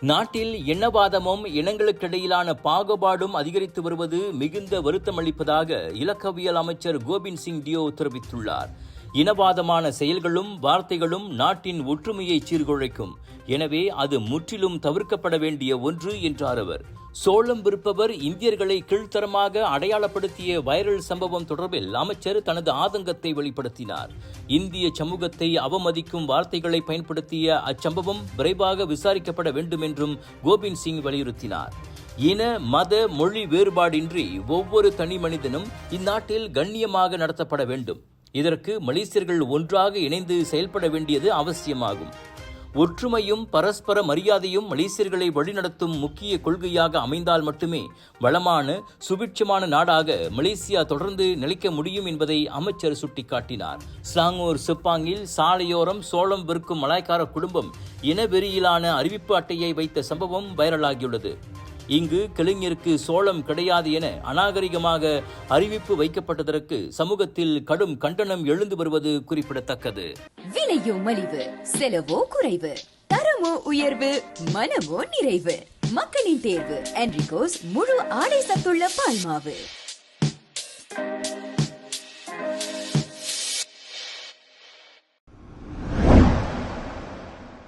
நாட்டில் இனவாதமும் இனங்களுக்கிடையிலான பாகுபாடும் அதிகரித்து வருவது மிகுந்த வருத்தமளிப்பதாக இலக்கவியல் அமைச்சர் கோபிந்த் சிங் டியோ தெரிவித்துள்ளார். இனவாதமான செயல்களும் வார்த்தைகளும் நாட்டின் ஒற்றுமையை சீர்குலைக்கும். எனவே அது முற்றிலும் தவிர்க்கப்பட வேண்டிய ஒன்று என்றார் அவர். சோளம் விற்பவர் இந்தியர்களை கீழ்த்தரமாக அடையாளப்படுத்திய வைரல் சம்பவம் தொடர்பில் அமைச்சர் தனது ஆதங்கத்தை வெளிப்படுத்தினார். இந்திய சமூகத்தை அவமதிக்கும் வார்த்தைகளை பயன்படுத்திய அச்சம்பவம் விரைவாக விசாரிக்கப்பட வேண்டும் என்றும் கோபிந்த் சிங் வலியுறுத்தினார். இன மத மொழி வேறுபாடின்றி ஒவ்வொரு தனி மனிதனும் இந்நாட்டில் கண்ணியமாக நடத்தப்பட வேண்டும். இதற்கு மலேசியர்கள் ஒன்றாக இணைந்து செயல்பட வேண்டியது அவசியமாகும். ஒற்றுமையும் பரஸ்பர மரியாதையும் மலேசியர்களை வழிநடத்தும் முக்கிய கொள்கையாக அமைந்தால் மட்டுமே வளமான சுபிட்சமான நாடாக மலேசியா தொடர்ந்து நிலைக்க முடியும் என்பதை அமைச்சர் சுட்டிக்காட்டினார். ஸ்லாங்கூர் செப்பாங்கில் சாலையோரம் சோளம் விற்கும் மலாய்க்கார குடும்பம் இனவெறியிலான அறிவிப்பு அட்டையை வைத்த சம்பவம் வைரலாகியுள்ளது. இங்கு கிளைஞருக்கு சோளம் கிடையாது என அநாகரிகமாக அறிவிப்பு வைக்கப்பட்டதற்கு சமூகத்தில் கடும் கண்டனம் எழுந்து வருவது குறிப்பிடத்தக்கது. விலையோ மலிவு, செலவோ குறைவு, தரமோ உயர்வு, மனமோ நிறைவு. மக்களின் தேர்வு என்ரிகோஸ் முழு ஆடை சத்துள்ள பால்மாவு.